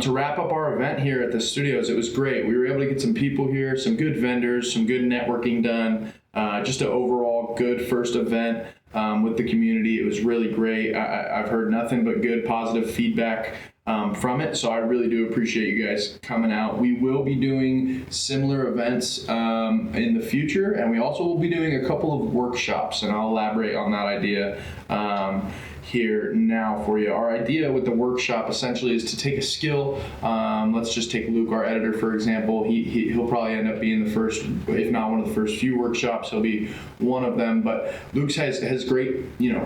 To wrap up our event here at the studios, it was great. We were able to get some people here, some good vendors, some good networking done. Just an overall good first event with the community. It was really great. I've heard nothing but good, positive feedback from it. So I really do appreciate you guys coming out. We will be doing similar events in the future, and we also will be doing a couple of workshops, and I'll elaborate on that idea here now for you. Our idea with the workshop essentially is to take a skill. Let's just take Luke, our editor, for example. He'll probably end up being the first, if not one of the first few workshops. He'll be one of them. But Luke has great,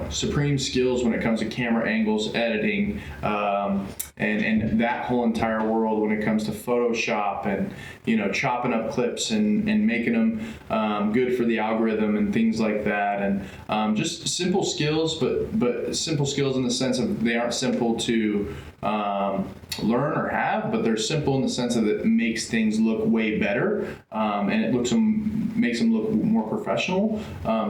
supreme skills when it comes to camera angles, editing, and that whole entire world when it comes to Photoshop and chopping up clips and making them good for the algorithm and things like that. And just simple skills, but simple skills in the sense of they aren't simple to learn or have, but they're simple in the sense of it makes things look way better, and it makes them look more professional.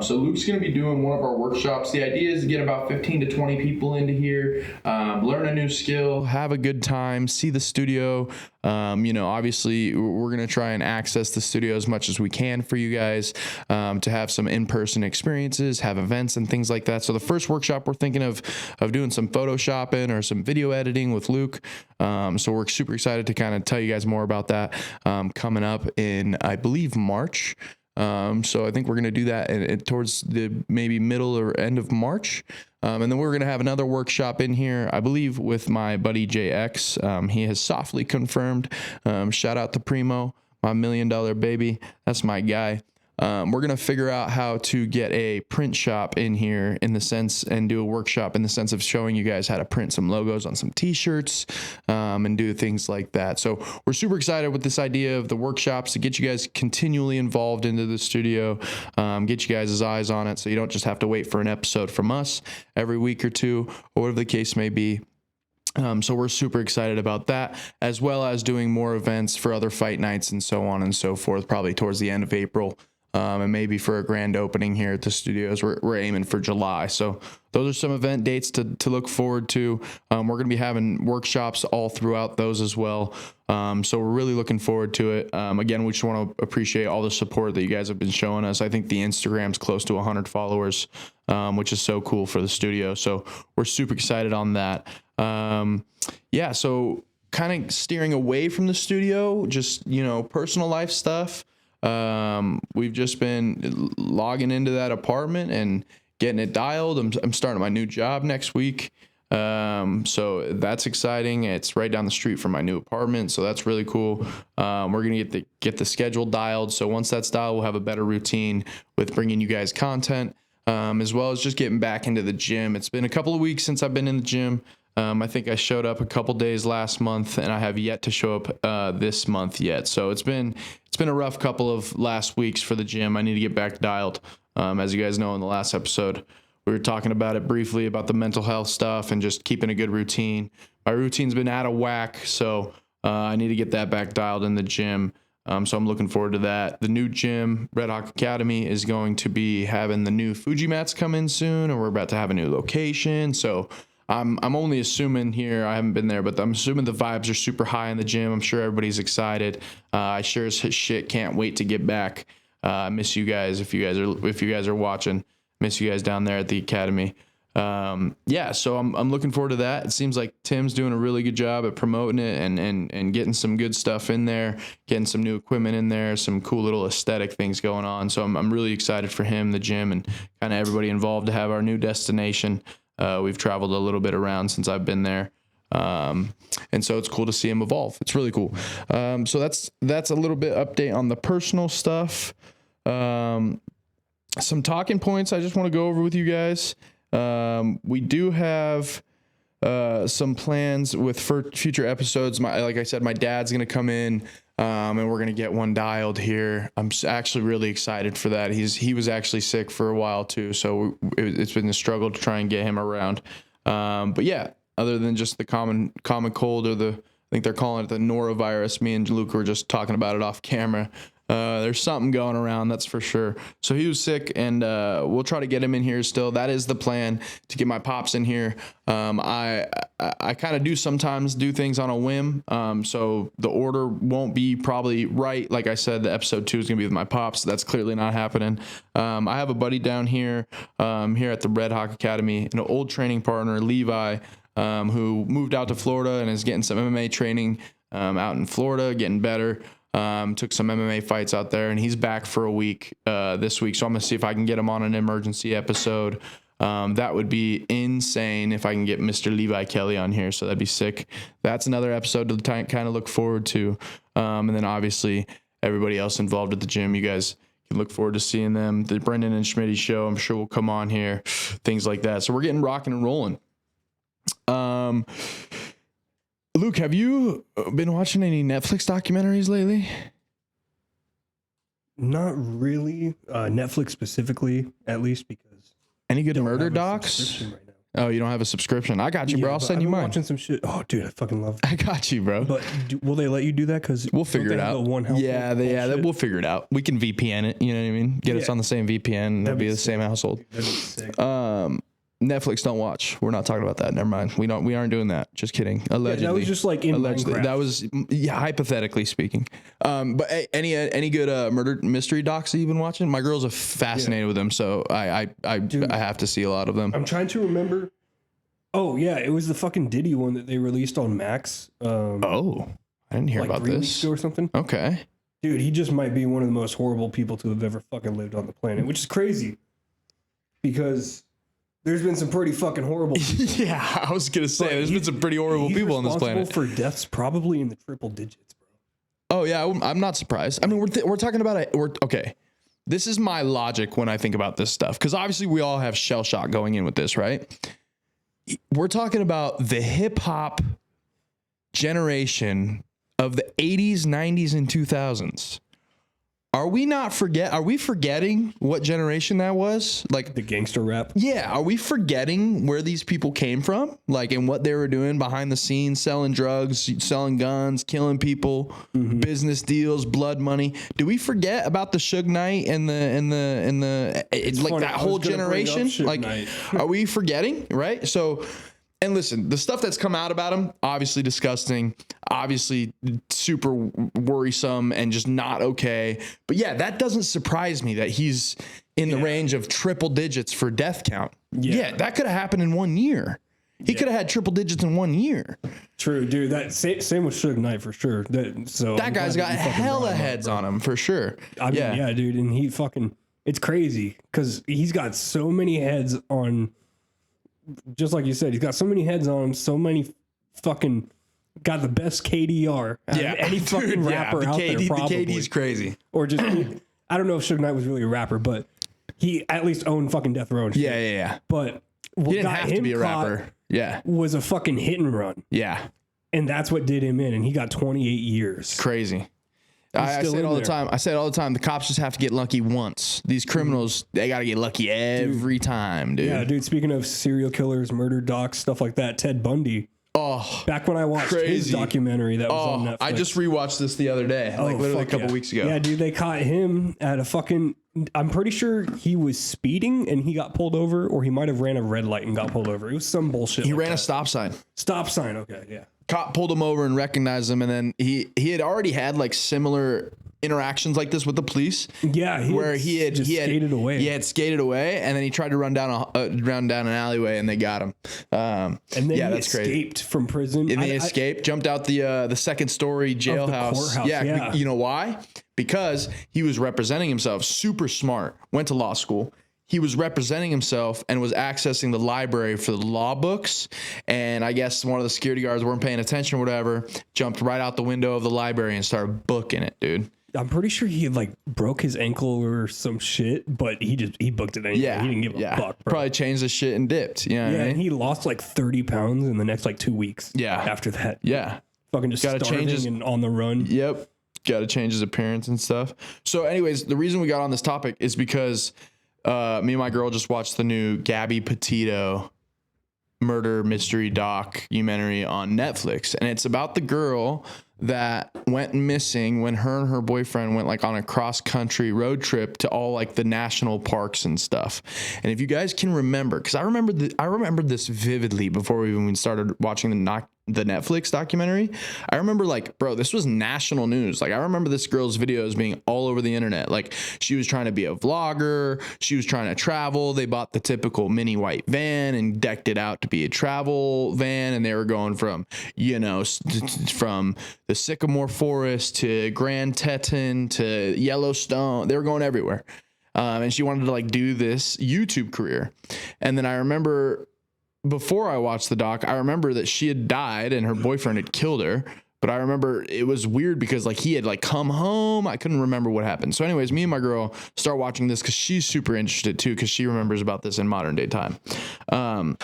So Luke's going to be doing one of our workshops. The idea is to get about 15 to 20 people into here, learn a new skill, have a good time, see the studio. Obviously we're going to try and access the studio as much as we can for you guys, to have some in-person experiences, have events and things like that. So the first workshop we're thinking of doing some photoshopping or some video editing with Luke. So we're super excited to kind of tell you guys more about that coming up in, I believe, March. So I think we're going to do that towards the maybe middle or end of March. And then we're going to have another workshop in here, I believe, with my buddy JX. He has softly confirmed. Shout out to Primo, my $1 million baby. That's my guy. We're going to figure out how to get a print shop in here in the sense and do a workshop in the sense of showing you guys how to print some logos on some t-shirts, and do things like that. So we're super excited with this idea of the workshops to get you guys continually involved into the studio, get you guys' eyes on it so you don't just have to wait for an episode from us every week or two or whatever the case may be. So we're super excited about that, as well as doing more events for other fight nights and so on and so forth, probably towards the end of April. And maybe for a grand opening here at the studios, we're aiming for July. So those are some event dates to look forward to. We're going to be having workshops all throughout those as well. So we're really looking forward to it. Again, we just want to appreciate all the support that you guys have been showing us. I think the Instagram's close to 100 followers, which is so cool for the studio. So we're super excited on that. So kind of steering away from the studio, just, personal life stuff. We've just been logging into that apartment and getting it dialed. I'm starting my new job next week. So that's exciting. It's right down the street from my new apartment. So that's really cool. We're going to get the schedule dialed. So once that's dialed, we'll have a better routine with bringing you guys content, as well as just getting back into the gym. It's been a couple of weeks since I've been in the gym. I think I showed up a couple days last month, and I have yet to show up this month yet. So it's been a rough couple of last weeks for the gym. I need to get back dialed. As you guys know, in the last episode, we were talking about it briefly about the mental health stuff and just keeping a good routine. My routine's been out of whack, so I need to get that back dialed in the gym. So I'm looking forward to that. The new gym, Red Hawk Academy, is going to be having the new Fuji mats come in soon, and we're about to have a new location. So I'm only assuming here, I haven't been there, but I'm assuming the vibes are super high in the gym. I'm sure everybody's excited. I sure as shit can't wait to get back. I miss you guys if you guys are watching. Miss you guys down there at the academy. So I'm looking forward to that. It seems like Tim's doing a really good job at promoting it and getting some good stuff in there, getting some new equipment in there, some cool little aesthetic things going on. So I'm really excited for him, the gym, and kind of everybody involved to have our new destination. We've traveled a little bit around since I've been there. And so it's cool to see him evolve. It's really cool. So that's a little bit update on the personal stuff. Some talking points I just want to go over with you guys. We do have some plans with future episodes. Like I said, my dad's going to come in, and we're going to get one dialed here. I'm actually really excited for that. He was actually sick for a while too, so it's been a struggle to try and get him around. But yeah, other than just the common cold or I think they're calling it the norovirus. Me and Luke were just talking about it off camera. There's something going around, that's for sure. So he was sick, and we'll try to get him in here still. That is the plan, to get my pops in here. I kind of do sometimes do things on a whim, so the order won't be probably right. Like I said, the episode 2 is gonna be with my pops. So that's clearly not happening. I have a buddy down here, here at the Red Hawk Academy, an old training partner, Levi, who moved out to Florida and is getting some MMA training out in Florida, getting better. Took some MMA fights out there, and he's back for a week this week. So I'm gonna see if I can get him on an emergency episode. That would be insane if I can get Mr. Levi Kelly on here. So that'd be sick. That's another episode to kind of look forward to. And then obviously everybody else involved at the gym, you guys can look forward to seeing them. The Brendan and Schmitty show, I'm sure will come on here, things like that. So we're getting rocking and rolling. Luke, have you been watching any Netflix documentaries lately? Not really. Netflix specifically, at least, because any good murder docs? Right now. Oh, you don't have a subscription? I got you, bro. I'll send you mine. Watching some shit. Oh, dude, I fucking love it. I got you, bro. But will they let you do that? Because we'll figure it out. We'll figure it out. We can VPN it. You know what I mean? Get us on the same VPN. That'll be the same household. That'd be sick. Netflix, don't watch. We're not talking about that. Never mind. We aren't doing that. Just kidding. Allegedly. Yeah, that was just like in allegedly. Minecraft. That was hypothetically speaking. But any good murder mystery docs that you've been watching? My girls are fascinated with them, so I have to see a lot of them. I'm trying to remember. Oh yeah, it was the fucking Diddy one that they released on Max. I didn't hear about 3 this. weeks ago or something. Okay. Dude, he just might be one of the most horrible people to have ever fucking lived on the planet, which is crazy because there's been some pretty fucking horrible people. Yeah, I was going to say, there's been some pretty horrible people on this planet. For deaths probably in the triple digits, bro. Oh, yeah, I'm not surprised. I mean, we're talking about okay. This is my logic when I think about this stuff, because obviously we all have shell shock going in with this, right? We're talking about the hip hop generation of the 80s, 90s, and 2000s. Are we forgetting what generation that was? Like the gangster rap? Yeah. Are we forgetting where these people came from? Like, and what they were doing behind the scenes, selling drugs, selling guns, killing people, business deals, blood money. Do we forget about the Suge Knight and it's like funny, that whole generation? Like, are we forgetting? Right. So, and listen, the stuff that's come out about him, obviously disgusting, obviously super worrisome and just not okay. But yeah, that doesn't surprise me that he's in the range of triple digits for death count. Yeah, that could have happened in 1 year. He could have had triple digits in 1 year. True, dude. That same with Suge Knight for sure. That guy's got hella heads on him for sure. I mean, yeah, dude, and he fucking, it's crazy because he's got so many heads on. Just like you said, he's got so many heads on him, so many fucking got the best KDR. Any fucking rapper out there, probably. The KD's crazy. Or just, I don't know if Suge Knight was really a rapper, but he at least owned fucking Death Row. Yeah. But what he didn't have to be a rapper. Yeah. Was a fucking hit and run. Yeah. And that's what did him in, and he got 28 years. Crazy. I say it all the time. The cops just have to get lucky once. These criminals, they got to get lucky every time, dude. Yeah, dude. Speaking of serial killers, murder docs, stuff like that, Ted Bundy. Oh, back when I watched his documentary that was on Netflix. I just rewatched this the other day, like literally a couple weeks ago. Yeah, dude, they caught him at a fucking. I'm pretty sure he was speeding and he got pulled over, or he might have ran a red light and got pulled over. It was some bullshit. He ran a stop sign. Stop sign. Okay, yeah. Cop pulled him over and recognized him, and then he had already had like similar interactions like this with the police. Yeah, he had skated away. He had skated away, and then he tried to run down an alleyway, and they got him. And then he escaped from prison. And they escaped, jumped out the second story jailhouse. Yeah, you know why? Because he was representing himself. Super smart. Went to law school. He was representing himself and was accessing the library for the law books. And I guess one of the security guards weren't paying attention or whatever, jumped right out the window of the library and started booking it, dude. I'm pretty sure he like broke his ankle or some shit, but he booked it anyway. Yeah, he didn't give a fuck, bro. Probably changed the shit and dipped. You know what I mean? And he lost like 30 pounds in the next like 2 weeks. Yeah. After that. Yeah. Fucking just starving and on the run. Yep. Got to change his appearance and stuff. So anyways, the reason we got on this topic is because me and my girl just watched the new Gabby Petito murder mystery documentary on Netflix, and it's about the girl that went missing when her and her boyfriend went like on a cross country road trip to all like the national parks and stuff. And if you guys can remember, because I remembered this vividly before we even started watching the Netflix documentary. I remember like, bro, this was national news. Like I remember this girl's videos being all over the internet. Like she was trying to be a vlogger. She was trying to travel. They bought the typical mini white van and decked it out to be a travel van. And they were going from, you know, from the Sycamore Forest to Grand Teton to Yellowstone. They were going everywhere. And she wanted to like do this YouTube career. And then I remember before I watched the doc, I remember that she had died and her boyfriend had killed her. But I remember it was weird because like he had like come home. I couldn't remember what happened. So anyways, me and my girl start watching this because she's super interested too, because she remembers about this in modern day time. To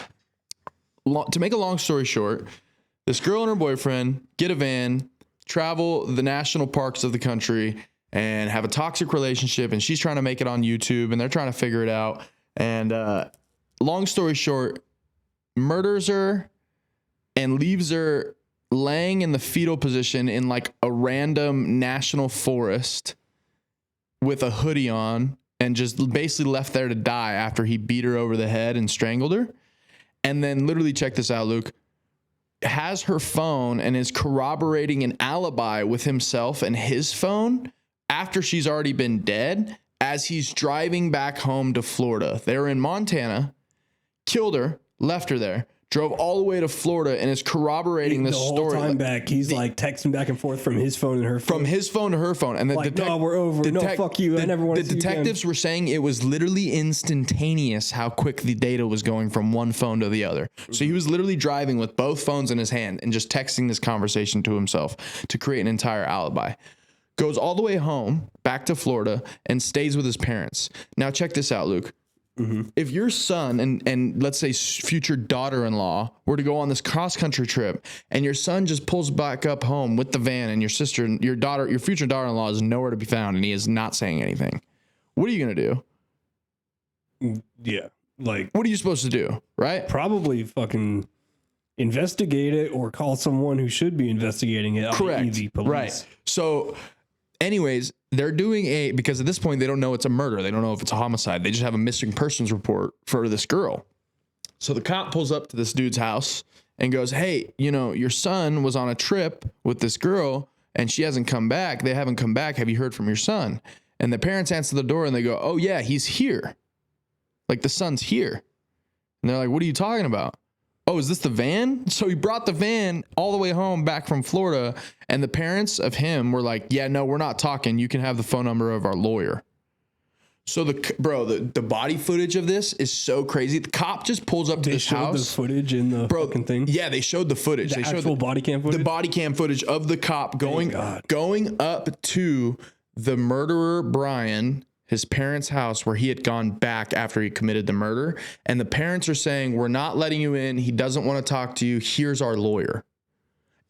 make a long story short, this girl and her boyfriend get a van, travel the national parks of the country, and have a toxic relationship. And she's trying to make it on YouTube and they're trying to figure it out. And long story short, murders her and leaves her laying in the fetal position in like a random national forest with a hoodie on and just basically left there to die after he beat her over the head and strangled her. And then literally, check this out, Luke, has her phone and is corroborating an alibi with himself and his phone after she's already been dead as he's driving back home to Florida. They were in Montana, killed her, left her there, drove all the way to Florida, and is corroborating this story. The whole time back, he's like texting back and forth from his phone and her phone. From his phone to her phone. And the like, no, we're over. No, fuck you. I never want to see you again. The detectives were saying it was literally instantaneous how quick the data was going from one phone to the other. So he was literally driving with both phones in his hand and just texting this conversation to himself to create an entire alibi. Goes all the way home, back to Florida, and stays with his parents. Now check this out, Luke. If your son and let's say future daughter-in-law were to go on this cross-country trip and your son just pulls back up home with the van and your sister and your future daughter-in-law is nowhere to be found and he is not saying anything, what are you going to do? Yeah. Like, what are you supposed to do? Right? Probably fucking investigate it or call someone who should be investigating it. Correct. The police. Right. So anyways, they're doing because at this point they don't know it's a murder. They don't know if it's a homicide. They just have a missing persons report for this girl. So the cop pulls up to this dude's house and goes, hey, you know, your son was on a trip with this girl and she hasn't come back. They haven't come back. Have you heard from your son? And the parents answer the door and they go, oh yeah, he's here. Like the son's here. And they're like, what are you talking about? Oh, is this the van? So he brought the van all the way home back from Florida. And the parents of him were like, yeah, no, we're not talking. You can have the phone number of our lawyer. So the body footage of this is so crazy. The cop just pulls up to this house. The footage in the fucking thing. Yeah, they showed the footage. They showed the body cam footage. The body cam footage of the cop going up to the murderer Brian, his parents' house, where he had gone back after he committed the murder. And the parents are saying, we're not letting you in. He doesn't want to talk to you. Here's our lawyer.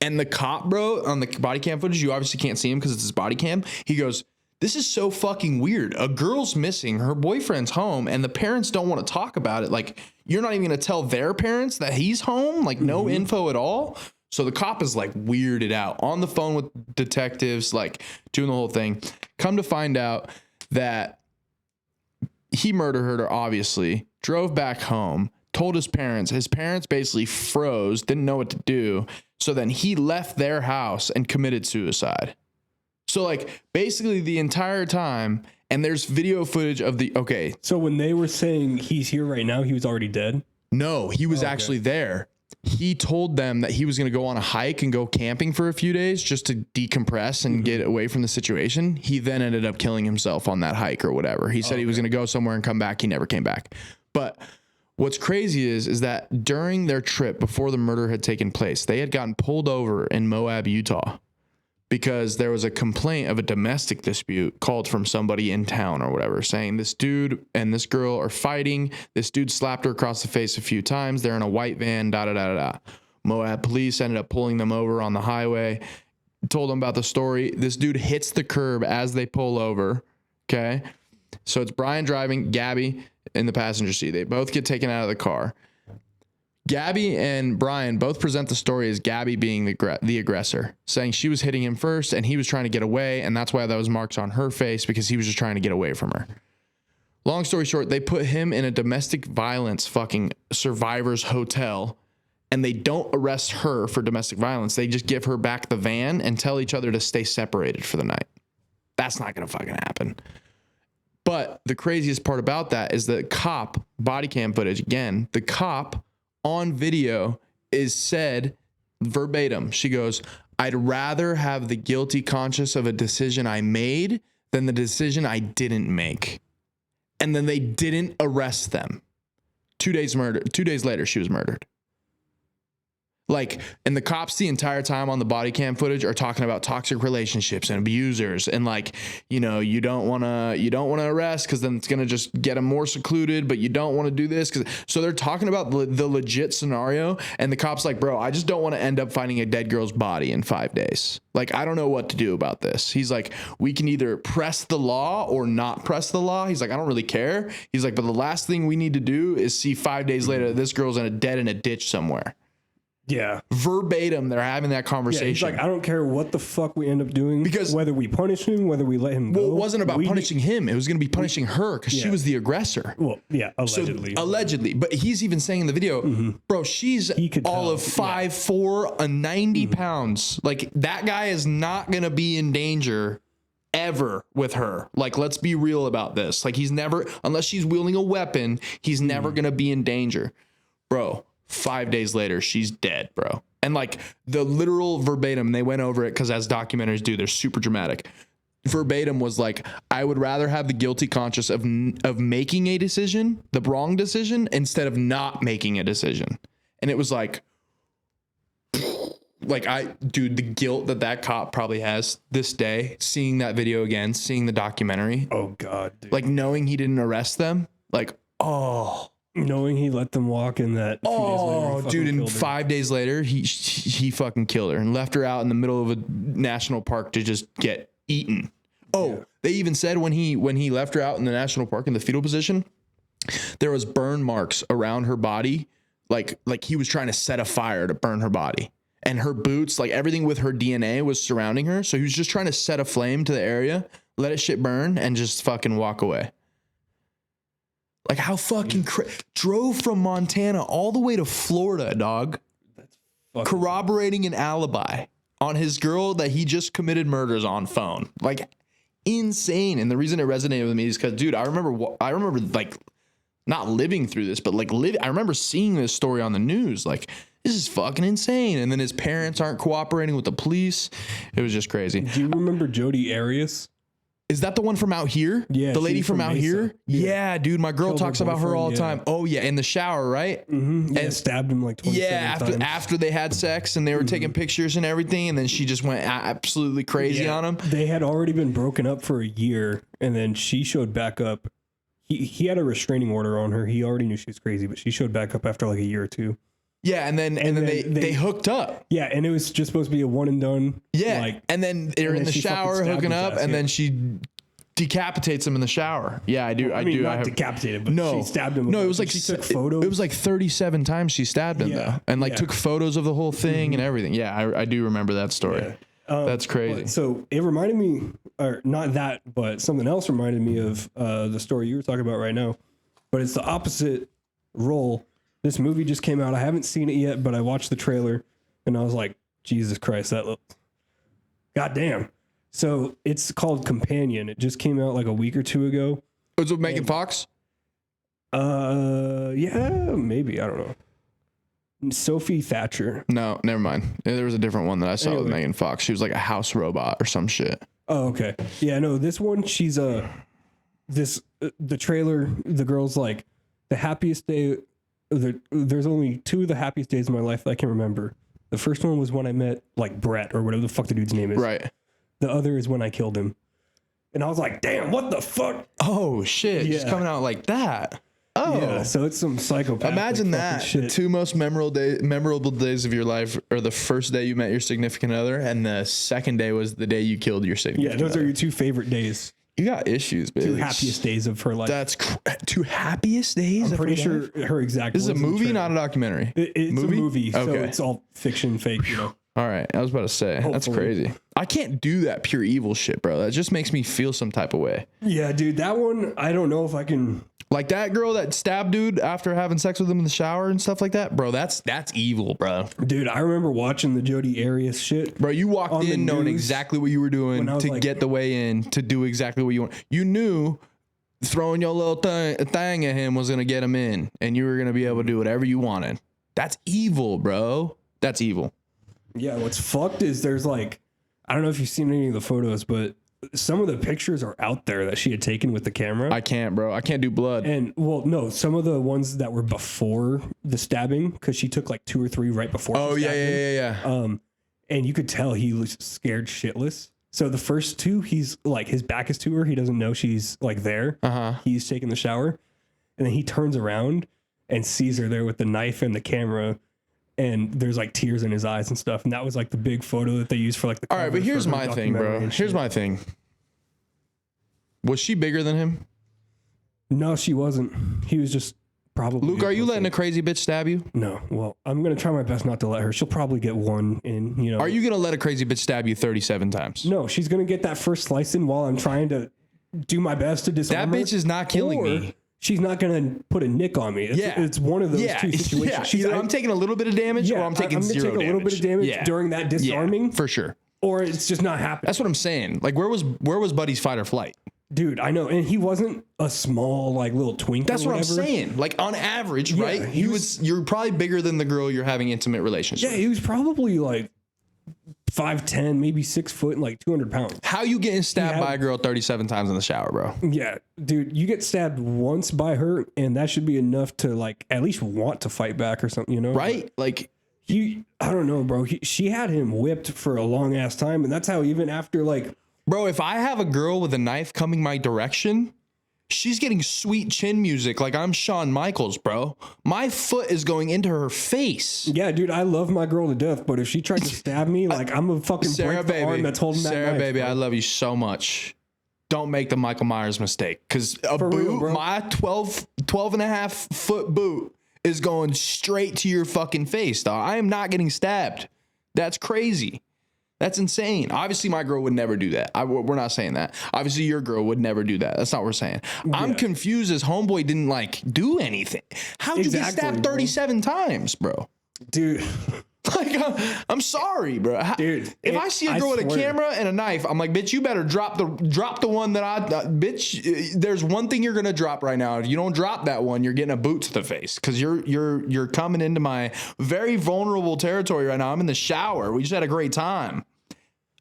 And the cop, bro, on the body cam footage, you obviously can't see him because it's his body cam. He goes, this is so fucking weird. A girl's missing. Her boyfriend's home and the parents don't want to talk about it. Like, you're not even going to tell their parents that he's home? Like, no info at all? So the cop is like weirded out on the phone with detectives, like doing the whole thing. Come to find out that he murdered her, obviously, drove back home, told his parents. His parents basically froze, didn't know what to do. So then he left their house and committed suicide. So like basically the entire time, and there's video footage of So when they were saying he's here right now, he was already dead? No, he was actually there. He told them that he was going to go on a hike and go camping for a few days just to decompress and get away from the situation. He then ended up killing himself on that hike or whatever. He said he was going to go somewhere and come back. He never came back. But what's crazy is that during their trip before the murder had taken place, they had gotten pulled over in Moab, Utah, because there was a complaint of a domestic dispute called from somebody in town or whatever, saying this dude and this girl are fighting. This dude slapped her across the face a few times. They're in a white van, Moab police ended up pulling them over on the highway, told them about the story. This dude hits the curb as they pull over. Okay. So it's Brian driving, Gabby in the passenger seat. They both get taken out of the car. Gabby and Brian both present the story as Gabby being the aggressor, saying she was hitting him first and he was trying to get away, and that's why those marks on her face, because he was just trying to get away from her. Long story short, they put him in a domestic violence fucking survivors hotel, and they don't arrest her for domestic violence. They just give her back the van and tell each other to stay separated for the night. That's not going to fucking happen. But the craziest part about that is the cop, body cam footage, again, the cop on video is said verbatim. She goes, "I'd rather have the guilty conscience of a decision I made than the decision I didn't make." And then they didn't arrest them. 2 days later, she was murdered. Like, and the cops the entire time on the body cam footage are talking about toxic relationships and abusers, and like, you know, you don't want to arrest because then it's gonna just get them more secluded, but you don't want to do this so they're talking about the legit scenario, and the cops like, bro, I just don't want to end up finding a dead girl's body in 5 days. Like, I don't know what to do about this. He's like, we can either press the law or not press the law. He's like, I don't really care. He's like, but the last thing we need to do is see 5 days later this girl's dead in a ditch somewhere. Yeah. Verbatim, they're having that conversation. Yeah, he's like, I don't care what the fuck we end up doing, because whether we punish him, whether we let him go. Well, it wasn't about punishing him. It was going to be punishing her because she was the aggressor. Well, yeah, allegedly. So, allegedly. But he's even saying in the video, bro, she's all of 5'4", 90 pounds. Like, that guy is not going to be in danger ever with her. Like, let's be real about this. Like, he's never, unless she's wielding a weapon, he's never going to be in danger. Bro, 5 days later, she's dead, bro. And like the literal verbatim, they went over it because as documentaries do, they're super dramatic. Verbatim was like, I would rather have the guilty conscience of making a decision, the wrong decision, instead of not making a decision. And it was like dude, the guilt that cop probably has this day, seeing that video again, seeing the documentary. Oh God, dude. Like knowing he didn't arrest them, like, oh. Knowing he let them walk in that. Oh, dude! And 5 days later, he fucking killed her and left her out in the middle of a national park to just get eaten. Oh, yeah. They even said when he left her out in the national park in the fetal position, there was burn marks around her body, like he was trying to set a fire to burn her body. And her boots, like everything with her DNA was surrounding her, so he was just trying to set a flame to the area, let it shit burn, and just fucking walk away. Like how fucking drove from Montana all the way to Florida, dog. That's corroborating an alibi on his girl that he just committed murders on phone. Like insane. And the reason it resonated with me is because, dude, I remember like not living through this, but like I remember seeing this story on the news. Like this is fucking insane. And then his parents aren't cooperating with the police. It was just crazy. Do you remember Jodi Arias? Is that the one from out here? Yeah. The lady from out Mesa. Here? Yeah, dude. My girl talks about her all the time. Yeah. Oh, yeah. In the shower, right? Mm-hmm. Yeah, and stabbed him like 27 times. After they had sex and they were taking pictures and everything. And then she just went absolutely crazy on him. They had already been broken up for a year. And then she showed back up. He had a restraining order on her. He already knew she was crazy, but she showed back up after like a year or two. Yeah, and then they hooked up. Yeah, and it was just supposed to be a one and done. Yeah, like, and then they're in the shower hooking up, and then she decapitates him in the shower. Yeah, I do. I mean, not decapitated, but she stabbed him. No, it was like she took photos. It was like 37 times she stabbed him though, and like took photos of the whole thing and everything. Yeah, I do remember that story. Yeah. That's crazy. So it reminded me, or not that, but something else reminded me of the story you were talking about right now. But it's the opposite role. This movie just came out. I haven't seen it yet, but I watched the trailer and I was like, Jesus Christ, that looks goddamn. So it's called Companion. It just came out like a week or two ago. Was it Megan Fox? Yeah, maybe. I don't know. Sophie Thatcher. No, never mind. There was a different one that I saw with Megan Fox. She was like a house robot or some shit. Oh, okay. Yeah, no, this one, she's the trailer, the girl's like, the happiest day. There's only two of the happiest days of my life that I can remember. The first one was when I met like Brett or whatever the fuck the dude's name is. Right. The other is when I killed him. And I was like, damn, what the fuck? Oh shit. Yeah. Just coming out like that. Oh. Yeah, so it's some psychopath. Imagine that. Shit. The two most memorable days of your life are the first day you met your significant other and the second day was the day you killed your significant other. Yeah, those are your two favorite days. You got issues, bitch. 2 happiest days of her life. That's 2 happiest days. I'm of pretty her sure life? her exact. This is a words in the movie, trailer. not a documentary. It's a movie, so Okay. it's all fiction, fake. You know. All right, I was about to say that's Hopefully. crazy. I can't do that pure evil shit, bro. That just makes me feel some type of way. Yeah, dude, that one I don't know if I can. Like that girl that stabbed dude after having sex with him in the shower and stuff like that, bro. That's evil, bro. Dude, I remember watching the Jodi Arias shit. Bro, you walked On the in knowing news exactly what you were doing when I was to like- get the way in to do exactly what you want. You knew throwing your little thing at him was gonna get him in, and you were gonna be able to do whatever you wanted. That's evil, bro. That's evil. Yeah, what's fucked is there's like, I don't know if you've seen any of the photos, but some of the pictures are out there that she had taken with the camera. I can't, bro. I can't do blood. And well, no, some of the ones that were before the stabbing, because she took like 2 or 3 right before. Oh she yeah, stabbed him. yeah. And you could tell he was scared shitless. So the first 2, he's like, his back is to her. He doesn't know she's like there. He's taking the shower, and then he turns around and sees her there with the knife and the camera. And there's like tears in his eyes and stuff. And that was like the big photo that they used for like the All right, cover but here's for her my thing, documentary bro. and Here's shit. my thing. Was she bigger than him? No, she wasn't. He was just probably. Luke, are you letting a crazy bitch stab you? No. Well, I'm gonna try my best not to let her. She'll probably get one in. You know. Are you gonna let a crazy bitch stab you 37 times? No, she's gonna get that first slice in while I'm trying to do my best to disarm That her. bitch is not killing Or me. She's not gonna put a nick on me. It's one of those Yeah, two situations. yeah. She's, Either I'm taking a little bit of damage, or I'm taking gonna zero take a damage. little bit of damage Yeah. during that disarming, Yeah, for sure. or it's just not happening. That's what I'm saying. Like, where was Buddy's fight or flight? Dude, I know, and he wasn't a small like little twink. That's or what I'm whatever. saying. Like on average, Yeah, right? he You're probably bigger than the girl you're having intimate relations Yeah, with. he was probably like 5'10", maybe 6 foot, and like 200 pounds. How you getting stabbed had- by a girl 37 times in the shower, bro? Yeah, dude, you get stabbed once by her, and that should be enough to like at least want to fight back or something, you know? Right? Like, I don't know, bro. She had him whipped for a long ass time, and that's how even after like, bro, if I have a girl with a knife coming my direction, she's getting sweet chin music like I'm Shawn Michaels, bro. My foot is going into her face. yeah, dude, I love my girl to death, but if she tried to stab me, like I'm a fucking Sarah, break the arm baby. that's holding that Sarah, knife, baby, bro. I love you so much. Don't make the Michael Myers mistake. Because a For boot, real, bro. my 12 and a half foot boot is going straight to your fucking face, dog. I am not getting stabbed. That's crazy. That's insane. Obviously, my girl would never do that. We're not saying that. Obviously, your girl would never do that. That's not what we're saying. I'm confused as homeboy didn't like do anything. How'd you get Exactly, stabbed bro. 37 times, bro? Dude. Like, I'm sorry, bro. Dude, if I see a girl with a swear. camera and a knife, I'm like, bitch, you better drop the one that bitch. There's one thing you're gonna drop right now. If you don't drop that one, you're getting a boot to the face because you're coming into my very vulnerable territory right now. I'm in the shower. We just had a great time.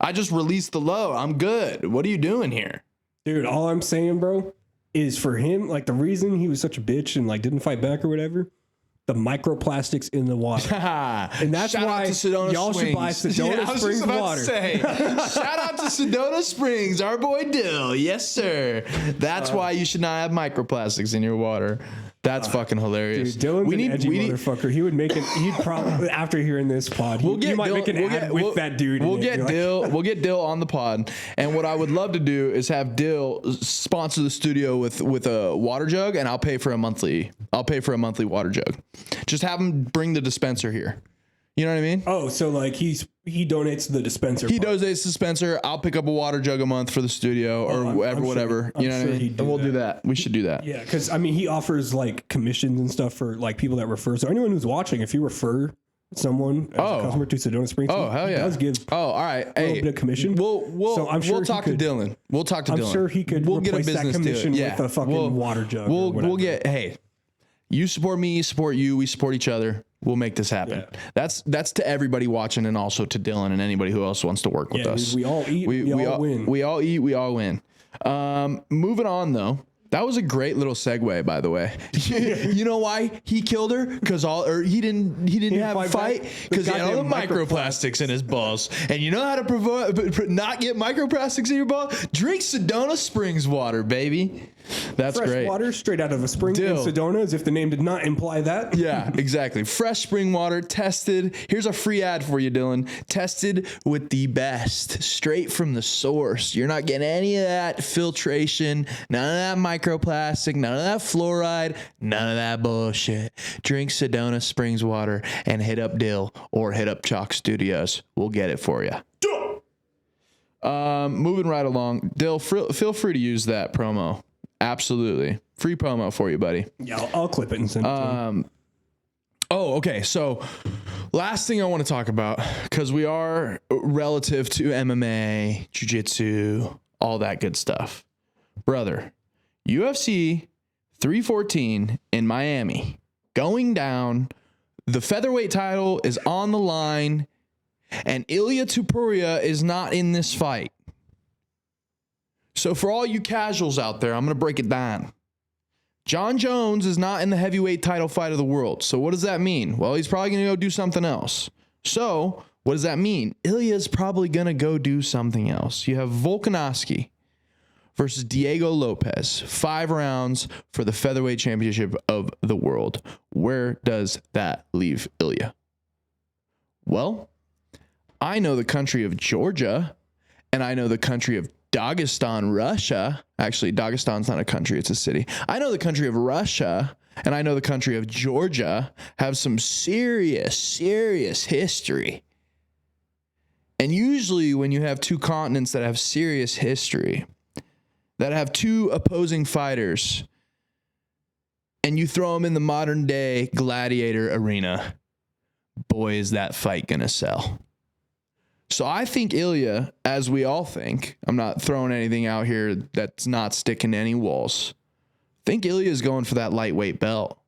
I just released the load. I'm good. What are you doing here? Dude, all I'm saying, bro, is for him, like the reason he was such a bitch and like didn't fight back or whatever, the microplastics in the water. And that's why y'all should buy Sedona Springs water. Shout out to Sedona Springs, our boy Dill. Yes, sir. That's why you should not have microplastics in your water. That's fucking hilarious. Dude, Dylan's an edgy motherfucker. He would make it. He'd probably after hearing this pod, he might make an ad with that dude. We'll in it. get You're like, Dill. We'll get Dill on the pod. And what I would love to do is have Dill sponsor the studio with a water jug, and I'll pay for a monthly water jug. Just have him bring the dispenser here. You know what I mean? Oh, so like he donates the dispenser. He part. does a dispenser. I'll pick up a water jug a month for the studio or whatever. I'm You know what I sure mean? he'd do And we'll that. do that. We should do that. Yeah, because I mean, he offers like commissions and stuff for like people that refer. So anyone who's watching, if you refer someone as a customer to Sedona Springs, Oh, hell he yeah. does give Oh, all right. a little bit of commission. So I'm sure we'll talk to Dylan. We'll talk to Dylan. I'm sure he could We'll get a replace that business commission deal. with a fucking water jug or We'll whatever. get, hey, you support me, you support you, we support each other. We'll make this happen. Yeah. That's to everybody watching and also to Dylan and anybody who else wants to work with Yeah, us. we all eat, we all win. We all eat, we all win. Moving on though. That was a great little segue, by the way. You know why he killed her? Because he didn't have a fight because he had all the microplastics in his balls. And you know how to not get microplastics in your balls? Drink Sedona Springs water, baby. That's Fresh great. water straight out of a spring in Dill. Sedona, as if the name did not imply that. Yeah, exactly. Fresh spring water tested. Here's a free ad for you, Dylan. Tested with the best, straight from the source. You're not getting any of that filtration, none of that microplastic, none of that fluoride, none of that bullshit. Drink Sedona Springs water and hit up Dill or hit up Chalk Studios. We'll get it for you. Moving right along. Dill, feel free to use that promo. Absolutely. Free promo for you, buddy. Yeah, I'll clip it and send it to him. Oh, okay. So, last thing I want to talk about, because we are relative to MMA, jiu-jitsu, all that good stuff. Brother, UFC 314 in Miami, going down. The featherweight title is on the line, and Ilia Topuria is not in this fight. So for all you casuals out there, I'm going to break it down. John Jones is not in the heavyweight title fight of the world. So what does that mean? Well, he's probably going to go do something else. So what does that mean? Ilya's probably going to go do something else. You have Volkanovski versus Diego Lopez, 5 rounds for the featherweight championship of the world. Where does that leave Ilya? Well, I know the country of Georgia, and I know the country of Dagestan, Russia. Actually, Dagestan's not a country, it's a city. I know the country of Russia, and I know the country of Georgia have some serious history. And usually when you have two continents that have serious history, that have two opposing fighters, and you throw them in the modern day gladiator arena, boy, is that fight gonna sell. So I think Ilya, as we all think, I'm not throwing anything out here that's not sticking to any walls. I think Ilya is going for that lightweight belt,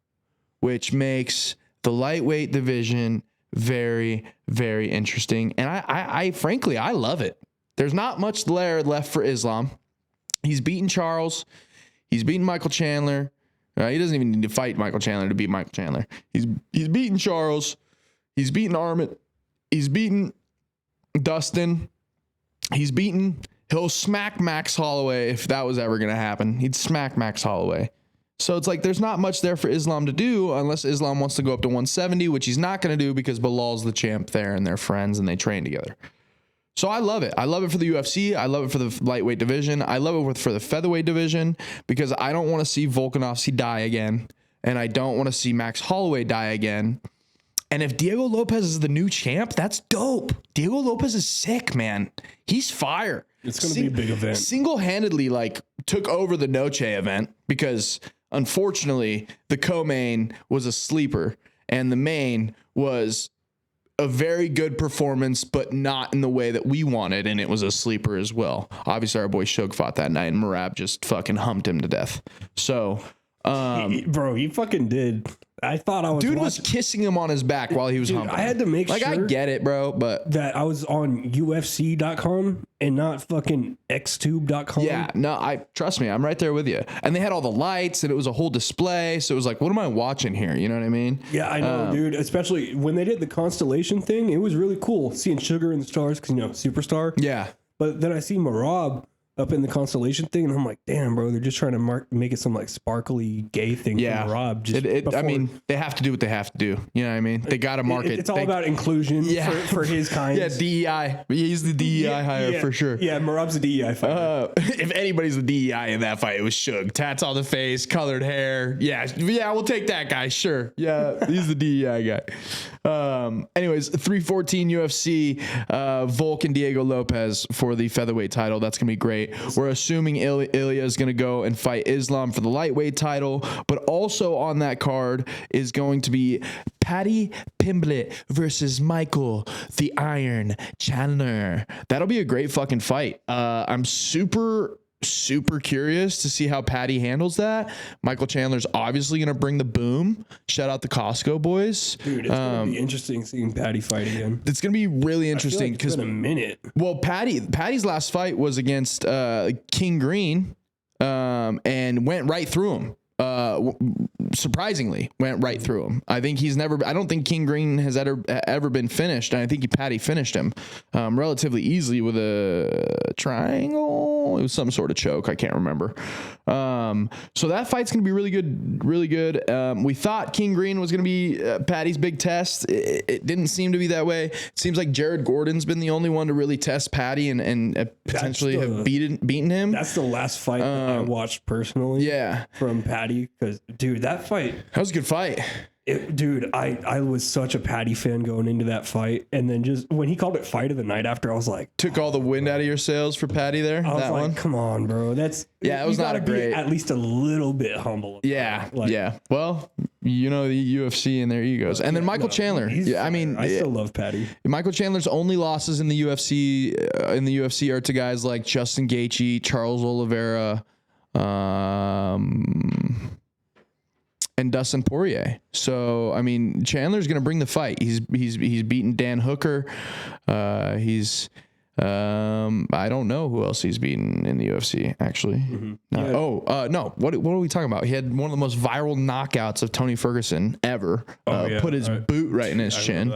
which makes the lightweight division very, very interesting. And I frankly, I love it. There's not much there left for Islam. He's beaten Charles. He's beaten Michael Chandler. He doesn't even need to fight Michael Chandler to beat Michael Chandler. He's beaten Charles. He's beaten Armin. He's beaten Dustin. He'll smack Max Holloway if that was ever going to happen. He'd smack Max Holloway. So it's like there's not much there for Islam to do unless Islam wants to go up to 170, which he's not going to do because Bilal's the champ there and they're friends and they train together. So I love it. I love it for the UFC. I love it for the lightweight division. I love it for the featherweight division because I don't want to see Volkanovski die again. And I don't want to see Max Holloway die again. And if Diego Lopez is the new champ, that's dope. Diego Lopez is sick, man. He's fire. It's going to be a big event. Single-handedly, took over the Noche event because, unfortunately, the co-main was a sleeper. And the main was a very good performance, but not in the way that we wanted. And it was a sleeper as well. Obviously, our boy Shug fought that night, and Merab just fucking humped him to death. So... bro, he fucking did. I thought I was was kissing him on his back while he was humping. I had to make sure I get it, bro, but that I was on UFC.com and not fucking xtube.com. yeah, no, I trust me, I'm right there with you. And they had all the lights and it was a whole display, so it was like, what am I watching here? You know what I mean? Yeah, I know, dude. Especially when they did the constellation thing, it was really cool seeing Sugar and the Stars because Superstar. Yeah. But then I see Merab up in the constellation thing, and I'm like, damn, bro, they're just trying to make it some sparkly gay thing. Yeah, for Rob. I mean, they have to do what they have to do. You know what I mean? They got to market. It's all about inclusion for his kind. Yeah, DEI. He's the DEI hire for sure. Yeah, Merab's a DEI fighter. If anybody's the DEI in that fight, it was Shug. Tats on the face, colored hair. Yeah, we'll take that guy. Sure. Yeah, he's the DEI guy. Anyways, 314 UFC, Volk and Diego Lopez for the featherweight title. That's going to be great. We're assuming Ilya is going to go and fight Islam for the lightweight title, but also on that card is going to be Paddy Pimblett versus Michael the Iron Chandler. That'll be a great fucking fight. I'm super curious to see how Paddy handles that. Michael Chandler's obviously going to bring the boom. Shout out the Costco boys. Dude, it's going to be interesting seeing Paddy fight again. It's going to be really interesting because in a minute. Well, Paddy's last fight was against King Green and went right through him. surprisingly went right through him. I don't think King Green has ever been finished. And I think Patty finished him relatively easily with a triangle. It was some sort of choke. I can't remember. So that fight's going to be really good. Really good. We thought King Green was going to be Patty's big test. It didn't seem to be that way. It seems like Jared Gordon's been the only one to really test Patty and potentially have beaten him. That's the last fight that I watched personally. Yeah. From Patty, because dude, that was a good fight. I was such a Patty fan going into that fight, and then just when he called it fight of the night after, I was like, took all the wind out of your sails for Patty there. I was that like, one. come on, bro. It was not a great. At least a little bit humble. Yeah, yeah. Well, the UFC and their egos, and then Michael Chandler. I mean, I still love Patty. Michael Chandler's only losses in the UFC are to guys like Justin Gaethje, Charles Oliveira, and Dustin Poirier. So I mean, Chandler's going to bring the fight. He's beaten Dan Hooker. I don't know who else he's beaten in the UFC actually. Mm-hmm. No. What are we talking about? He had one of the most viral knockouts of Tony Ferguson ever. Put his boot right in his chin.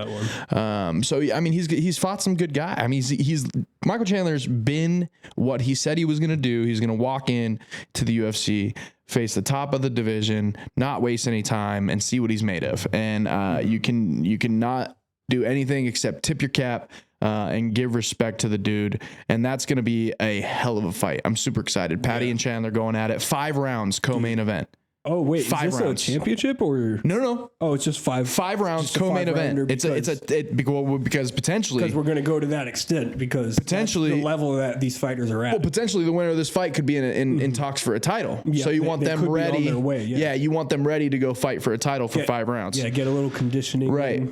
So I mean, he's fought some good guys. I mean, he's Michael Chandler's been what he said he was going to do. He's going to walk in to the UFC, face the top of the division, not waste any time, and see what he's made of. And you can not do anything except tip your cap and give respect to the dude. And that's going to be a hell of a fight. I'm super excited. Patty and Chandler going at it. 5 rounds, co-main event. Oh wait, 5 is this rounds. a championship or No. Oh, it's just 5 rounds, co-main event. Because potentially we're going to go to that extent because potentially that's the level that these fighters are at. Well, potentially the winner of this fight could be in talks for a title. Yeah, so you want they them could be ready. on their way, yeah. You want them ready to go fight for a title for 5 rounds. Yeah, get a little conditioning, right?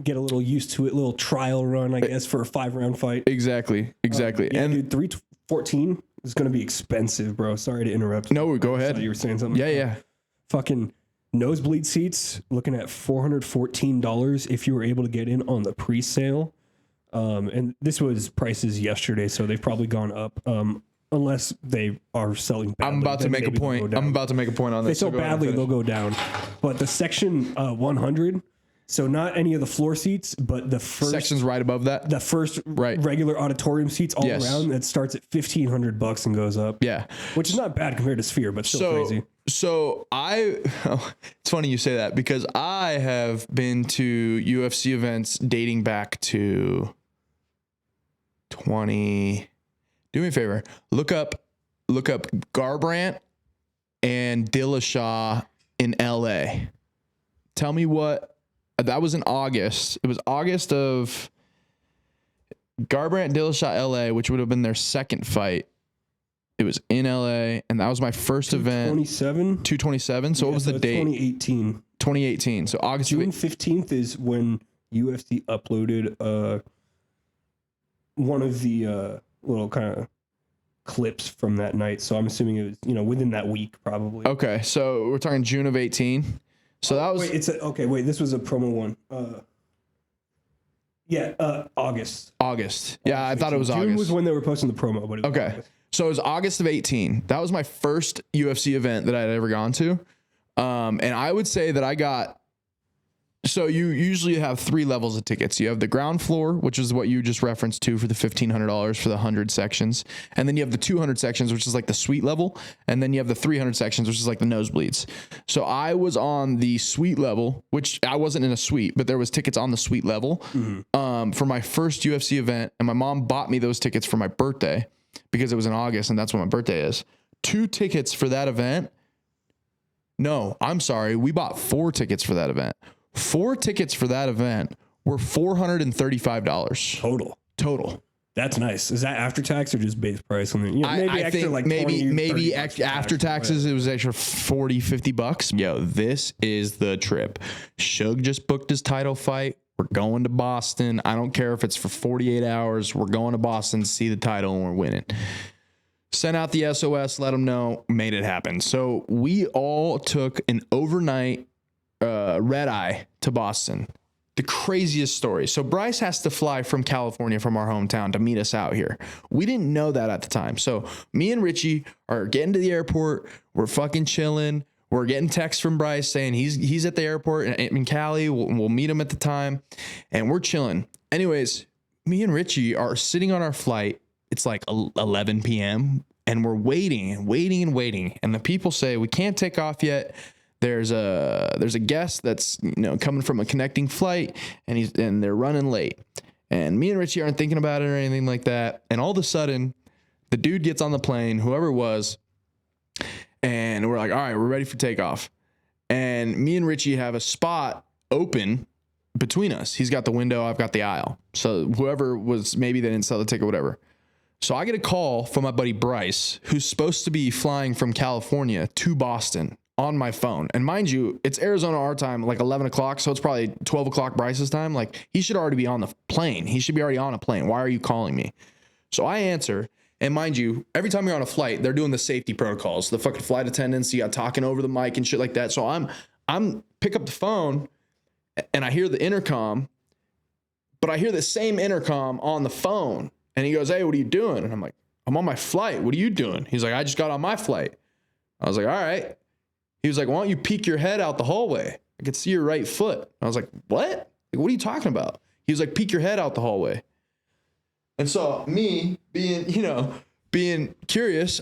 Get a little used to it, little trial run, I guess, for a 5-round fight. Exactly. And dude, 314 is going to be expensive, bro. Sorry to interrupt. No, go ahead. You were saying something. Yeah. Fucking nosebleed seats, looking at $414 if you were able to get in on the pre-sale. And this was prices yesterday, so they've probably gone up. Unless they are selling badly. I'm about to make a point. On this. They sell badly, they'll go down. But the section 100, so not any of the floor seats, but the first section's right above that. The first regular auditorium seats all around, that starts at $1,500 and goes up. Yeah. Which is not bad compared to Sphere, but still crazy. So it's funny you say that because I have been to UFC events dating back to 20. Do me a favor. Look up Garbrandt and Dillashaw in LA. Tell me what that was in August. It was August of Garbrandt and Dillashaw LA, which would have been their second fight. It was in LA, and that was my first event. 227. So what was the date? 2018. So August. June 15th is when UFC uploaded one of the little kind of clips from that night. So I'm assuming it was within that week probably. Okay, so we're talking June of 18. So that was this was a promo one. August. Yeah, I thought it was August. June was when they were posting the promo, but it was August. So it was August of 18. That was my first UFC event that I had ever gone to. And I would say that I got, so you usually have 3 levels of tickets. You have the ground floor, which is what you just referenced to for the $1,500 for the 100 sections. And then you have the 200 sections, which is like the suite level. And then you have the 300 sections, which is like the nosebleeds. So I was on the suite level, which I wasn't in a suite, but there was tickets on the suite level for my first UFC event. And my mom bought me those tickets for my birthday because it was in August and that's when my birthday is. 2 tickets for that event. No, I'm sorry. We bought 4 tickets for that event. 4 tickets for that event were $435 total. That's nice. Is that after tax or just base price? I think maybe after taxes, it was extra $40-$50. Yo, this is the trip. Suge just booked his title fight. We're going to Boston. I don't care if it's for 48 hours. We're going to Boston to see the title and we're winning. Sent out the SOS, let them know, made it happen. So we all took an overnight red eye to Boston. The craziest story. So Bryce has to fly from California, from our hometown, to meet us out here. We didn't know that at the time. So me and Richie are getting to the airport. We're fucking chilling. We're getting texts from Bryce saying he's at the airport in Cali. We'll meet him at the time, and we're chilling. Anyways, me and Richie are sitting on our flight. It's like 11 p.m. and we're waiting. And the people say we can't take off yet. There's a guest that's coming from a connecting flight, and they're running late. And me and Richie aren't thinking about it or anything like that. And all of a sudden, the dude gets on the plane, whoever it was, and we're like, all right, we're ready for takeoff. And me and Richie have a spot open between us. He's got the window, I've got the aisle. So whoever was, maybe they didn't sell the ticket, whatever. So I get a call from my buddy Bryce, who's supposed to be flying from California to Boston on my phone. And mind you, it's Arizona our time, like 11 o'clock. So it's probably 12 o'clock Bryce's time. Like, he should already be on the plane. He should be already on a plane. Why are you calling me? So I answer. And mind you, every time you're on a flight, they're doing the safety protocols, the fucking flight attendants, you got talking over the mic and shit like that. So I'm pick up the phone and I hear the intercom, but I hear the same intercom on the phone. And he goes, hey, what are you doing? And I'm like, I'm on my flight. What are you doing? He's like, I just got on my flight. I was like, all right. He was like, why don't you peek your head out the hallway? I could see your right foot. I was like, what? Like, what are you talking about? He was like, peek your head out the hallway. And so me being curious,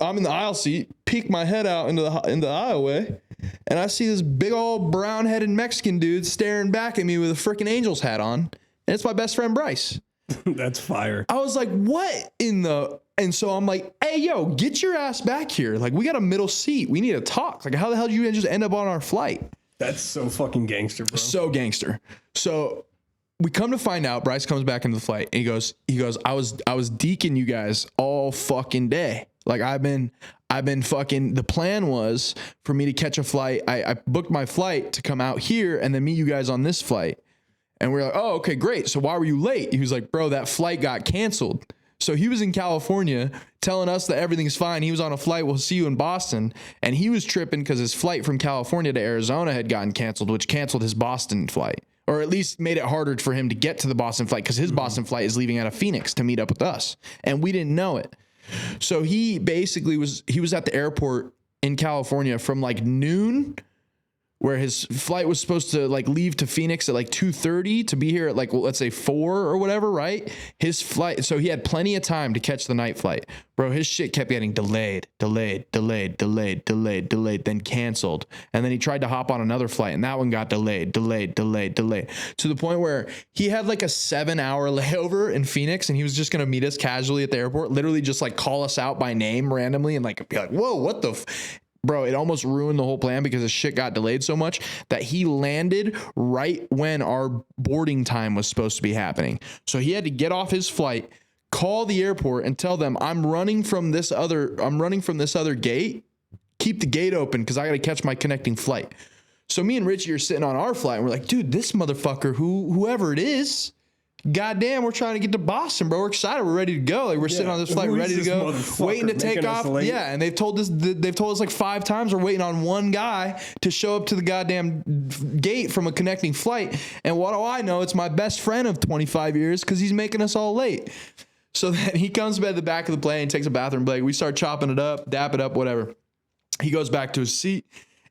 I'm in the aisle seat, peek my head out into the aisleway, and I see this big old brown-headed Mexican dude staring back at me with a freaking Angels hat on, and it's my best friend Bryce. That's fire. I was like, what in the... And so I'm like, hey, yo, get your ass back here. Like, we got a middle seat. We need to talk. Like, how the hell did you just end up on our flight? That's so fucking gangster, bro. So gangster. So we come to find out, Bryce comes back into the flight. And he goes, I was deking you guys all fucking day. Like, I've been fucking, the plan was for me to catch a flight. I booked my flight to come out here and then meet you guys on this flight. And we're like, oh, okay, great. So why were you late? He was like, bro, that flight got canceled. So he was in California telling us that everything's fine. He was on a flight. We'll see you in Boston. And he was tripping because his flight from California to Arizona had gotten canceled, which canceled his Boston flight, or at least made it harder for him to get to the Boston flight because his Boston flight is leaving out of Phoenix to meet up with us. And we didn't know it. So he basically was at the airport in California from like noon, where his flight was supposed to like leave to Phoenix at like 2:30 to be here at like, well, let's say 4 or whatever, right? His flight, so he had plenty of time to catch the night flight. Bro, his shit kept getting delayed, then canceled. And then he tried to hop on another flight and that one got delayed, to the point where he had like a 7-hour layover in Phoenix and he was just going to meet us casually at the airport, literally just like call us out by name randomly and like be like, whoa, what the Bro, it almost ruined the whole plan because the shit got delayed so much that he landed right when our boarding time was supposed to be happening. So he had to get off his flight, call the airport and tell them I'm running from this other gate. Keep the gate open because I got to catch my connecting flight. So me and Richie are sitting on our flight and we're like, dude, this motherfucker, whoever it is, goddamn, we're trying to get to Boston, bro. We're excited. We're ready to go. Like, we're sitting on this flight, ready to go, waiting to take off. Yeah, and they've told us like 5 times we're waiting on one guy to show up to the goddamn gate from a connecting flight. And what do I know? It's my best friend of 25 years because he's making us all late. So then he comes to the back of the plane, takes a bathroom break. We start chopping it up, dap it up, whatever. He goes back to his seat,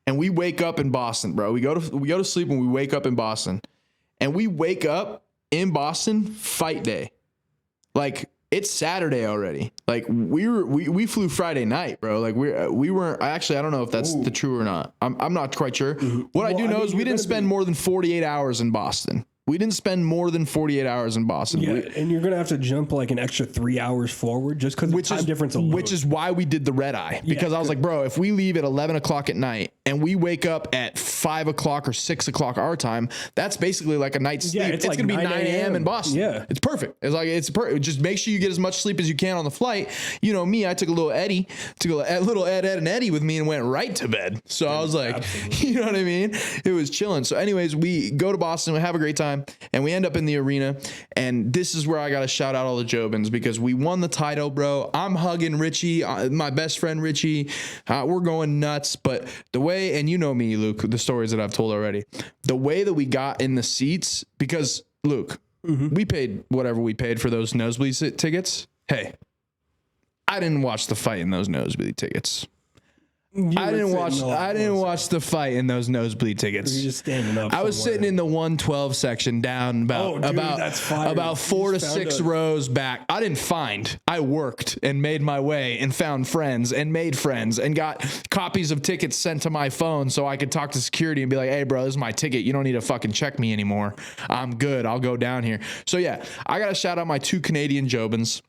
and we wake up in Boston, bro. We go to sleep and we wake up in Boston, and we wake up in Boston, fight day. Like, it's Saturday already. Like, we flew Friday night, bro. Like, we weren't, actually, I don't know if that's the true or not. I'm not quite sure. What I do know is we didn't spend more than 48 hours in Boston. We didn't spend more than 48 hours in Boston. Yeah, and you're going to have to jump like an extra 3 hours forward just because of the time difference alone. Which is why we did the red eye. Because I was like, bro, if we leave at 11 o'clock at night and we wake up at 5 o'clock or 6 o'clock our time, that's basically like a night's sleep. It's like going to be 9 a.m. in Boston. Yeah. It's perfect. It's perfect. Just make sure you get as much sleep as you can on the flight. You know me, I took a little Ed, and Eddie with me and went right to bed. So I was like, absolutely. You know what I mean? It was chilling. So anyways, we go to Boston, we have a great time, and we end up in the arena. And this is where I got to shout out all the Jobins because we won the title, bro. I'm hugging Richie, my best friend Richie. We're going nuts. But the way, and you know me, Luke, the stories that I've told already, the way that we got in the seats, because Luke, we paid whatever we paid for those nosebleed tickets. Hey, I didn't watch the fight in those nosebleed tickets. I didn't watch the fight in those nosebleed tickets. You're just standing up. I was somewhere. sitting in the 112 section down that's fire. about 4 to 6 rows back. I didn't find. I worked and made my way and found friends and made friends and got copies of tickets sent to my phone so I could talk to security and be like, "Hey, bro, this is my ticket. You don't need to fucking check me anymore. I'm good. I'll go down here." So yeah, I gotta shout out my 2 Canadian Jobins,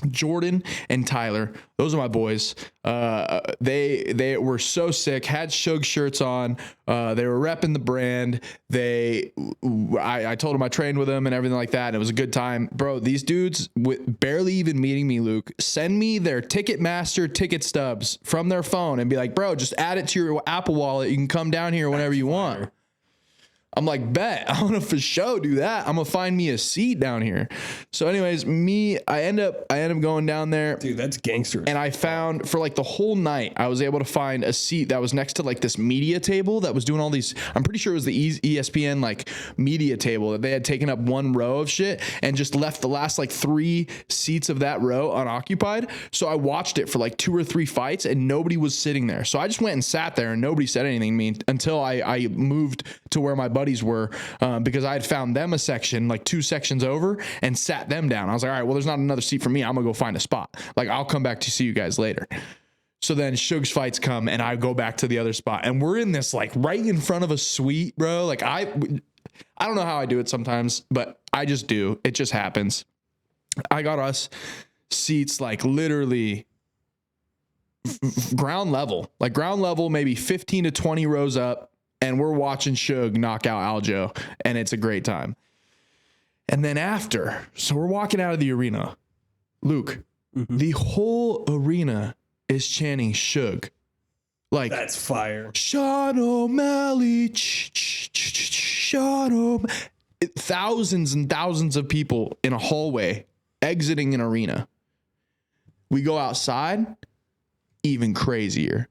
Jordan and Tyler. Those are my boys. They were so sick, had Shug shirts on. They were repping the brand. I told them I trained with them and everything like that. And it was a good time. Bro, these dudes, with barely even meeting me, Luke, send me their Ticketmaster ticket stubs from their phone and be like, "Bro, just add it to your Apple Wallet. You can come down here whenever you want." I'm like, bet, I'm gonna for sure do that. I'm gonna find me a seat down here. So anyways, I end up going down there. Dude, that's gangster. And I found, for like the whole night, I was able to find a seat that was next to like this media table that was doing all these, I'm pretty sure it was the ESPN like media table that they had taken up 1 row of shit and just left the last like 3 seats of that row unoccupied. So I watched it for like 2 or 3 fights and nobody was sitting there. So I just went and sat there and nobody said anything to me until I moved to where my buddies were, because I had found them a section like 2 sections over and sat them down. I was like, all right, well, there's not another seat for me. I'm gonna go find a spot. Like, I'll come back to see you guys later. So then Shug's fights come and I go back to the other spot and we're in this like right in front of a suite, bro. Like I don't know how I do it sometimes, but I just do. It just happens. I got us seats like literally ground level, maybe 15 to 20 rows up. And we're watching Shug knock out Aljo, and it's a great time. And then after, so we're walking out of the arena. Luke, the whole arena is chanting Shug. Like, that's fire. Sean O'Malley, Sean O'Malley. Thousands and thousands of people in a hallway exiting an arena. We go outside, even crazier.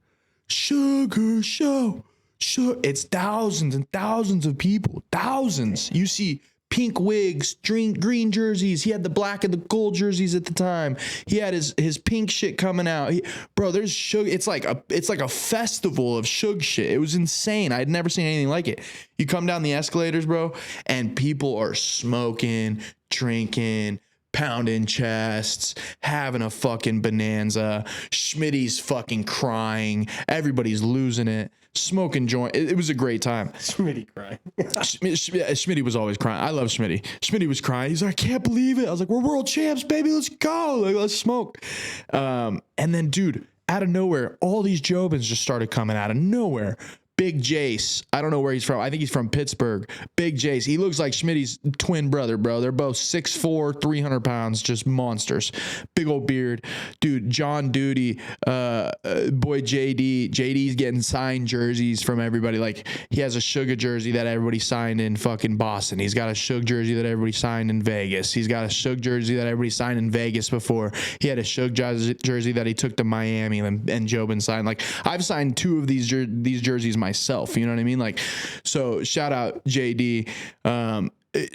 Sugar Show. Sure, it's thousands and thousands of people. Thousands. You see pink wigs, green jerseys. He had the black and the gold jerseys at the time. He had his pink shit coming out. Bro, there's Shug. It's like a festival of Shug shit. It was insane. I'd never seen anything like it. You come down the escalators, bro, and people are smoking, drinking, pounding chests, having a fucking bonanza. Schmitty's fucking crying. Everybody's losing it. Smoking joint. It was a great time. Schmitty crying. Schmitty was always crying. I love Schmitty. Schmitty was crying. He's like, I can't believe it. I was like, we're world champs, baby. Let's go. Like, let's smoke. And then, dude, out of nowhere, all these Jobins just started coming out of nowhere. Big Jace. I don't know where he's from. I think he's from Pittsburgh. Big Jace. He looks like Schmitty's twin brother, bro. They're both 6'4", 300 pounds, just monsters. Big old beard. Dude, John Duty, boy JD. JD's getting signed jerseys from everybody. Like, he has a Sugar jersey that everybody signed in fucking Boston. He's got a Shug jersey that everybody signed in Vegas. He's got a Shug jersey that everybody signed in Vegas before. He had a Shug jersey that he took to Miami and Jobin signed. Like, I've signed 2 of these jerseys myself, you know what I mean? Like, so shout out JD.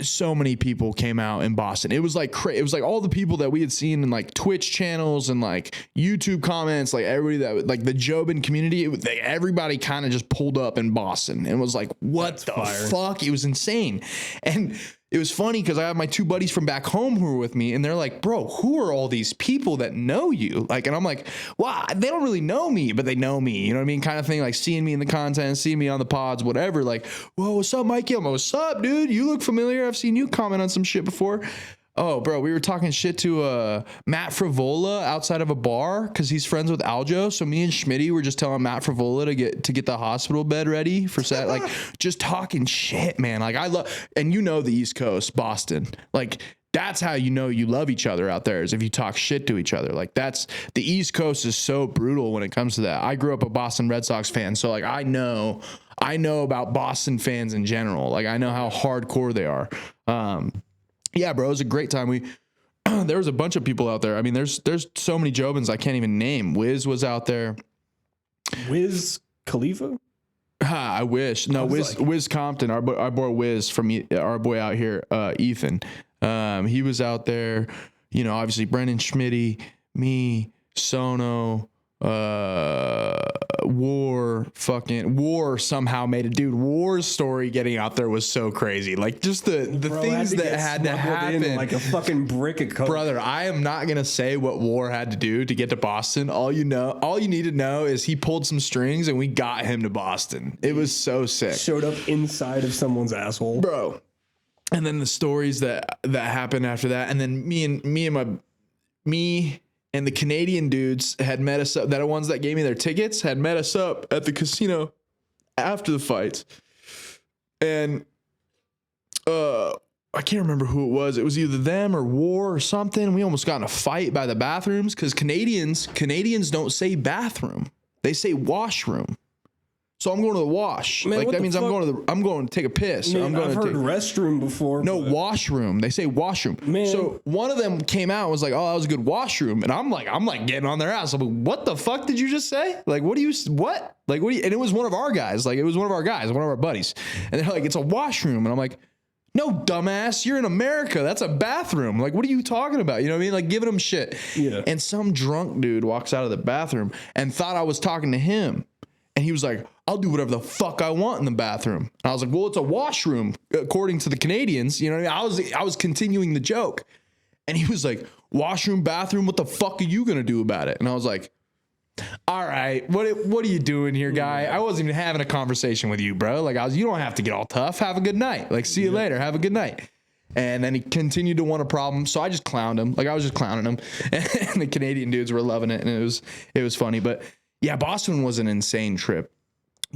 So many people came out in Boston. It was like it was like all the people that we had seen in like Twitch channels and like YouTube comments, like everybody that like the Jobin community. Everybody kind of just pulled up in Boston and was like, "What the fuck?" It was insane, and it was funny because I have my 2 buddies from back home who were with me, and they're like, "Bro, who are all these people that know you?" Like, and I'm like, "Well, they don't really know me, but they know me." You know what I mean? Kind of thing, like seeing me in the content, seeing me on the pods, whatever. Like, "Whoa, what's up, Mikey?" I'm like, "What's up, dude? You look familiar. I've seen you comment on some shit before." Oh, bro, we were talking shit to Matt Frivola outside of a bar because he's friends with Aljo. So me and Schmitty were just telling Matt Frivola to get the hospital bed ready for set. Like, just talking shit, man. Like, I love, and you know the East Coast, Boston. Like, that's how you know you love each other out there, is if you talk shit to each other. Like, that's, the East Coast is so brutal when it comes to that. I grew up a Boston Red Sox fan, so like I know about Boston fans in general. Like, I know how hardcore they are. Yeah, bro, it was a great time. There was a bunch of people out there. I mean, there's so many Jobins I can't even name. Wiz was out there. Wiz Khalifa? I wish. No, Wiz Compton, our boy Wiz from our boy out here, Ethan. He was out there. You know, obviously Brendan Schmitty, me, Sono, War somehow made it. Dude, War's story getting out there was so crazy. Like just the things that had to happen. Like a fucking brick of coke. Brother, I am not gonna say what War had to do to get to Boston. All you need to know is he pulled some strings and we got him to Boston. It was so sick. Showed up inside of someone's asshole. Bro. And then the stories that happened after that, and then me and the Canadian dudes had met us up. That are ones that gave me their tickets had met us up at the casino after the fights. And I can't remember who it was. It was either them or War or something. We almost got in a fight by the bathrooms because Canadians don't say bathroom. They say washroom. So I'm going to the wash. Man, like that means I'm going to take a piss. Man, I've heard restroom before. No, washroom. They say washroom. Man. So one of them came out and was like, "Oh, that was a good washroom," and I'm like getting on their ass. I'm like, "What the fuck did you just say? Like, what? Like, what do you?" And it was one of our guys. Like, it was one of our guys, one of our buddies, and they're like, "It's a washroom," and I'm like, "No, dumbass, you're in America. That's a bathroom. Like, what are you talking about? You know what I mean? Like, giving them shit." Yeah. And some drunk dude walks out of the bathroom and thought I was talking to him. And he was like, "I'll do whatever the fuck I want in the bathroom." And I was like, "Well, it's a washroom, according to the Canadians." You know what I mean? I was continuing the joke. And he was like, "Washroom, bathroom, what the fuck are you going to do about it?" And I was like, "All right, what are you doing here, guy? I wasn't even having a conversation with you, bro. Like, you don't have to get all tough. Have a good night. Like, see you later. Have a good night." And then he continued to want a problem. So I just clowned him. Like, I was just clowning him. And the Canadian dudes were loving it. And it was funny. But yeah, Boston was an insane trip.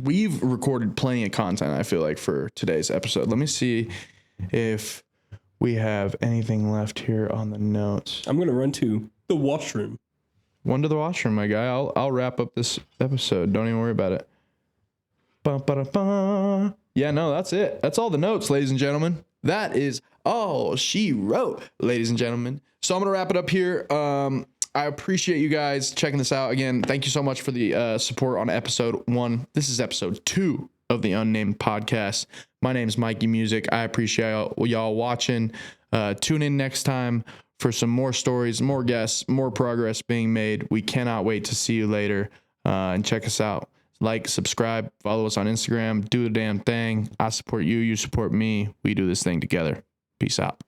We've recorded plenty of content, I feel like, for today's episode. Let me see if we have anything left here on the notes. I'm going to run to the washroom. One to the washroom, my guy. I'll wrap up this episode. Don't even worry about it. Ba-ba-da-ba. Yeah, no, that's it. That's all the notes, ladies and gentlemen. That is all she wrote, ladies and gentlemen. So I'm going to wrap it up here. I appreciate you guys checking this out. Again, thank you so much for the support on episode 1. This is episode 2 of the Unnamed Podcast. My name is Mikey Music. I appreciate y'all watching. Tune in next time for some more stories, more guests, more progress being made. We cannot wait to see you later and check us out. Like, subscribe, follow us on Instagram, do the damn thing. I support you, you support me. We do this thing together. Peace out.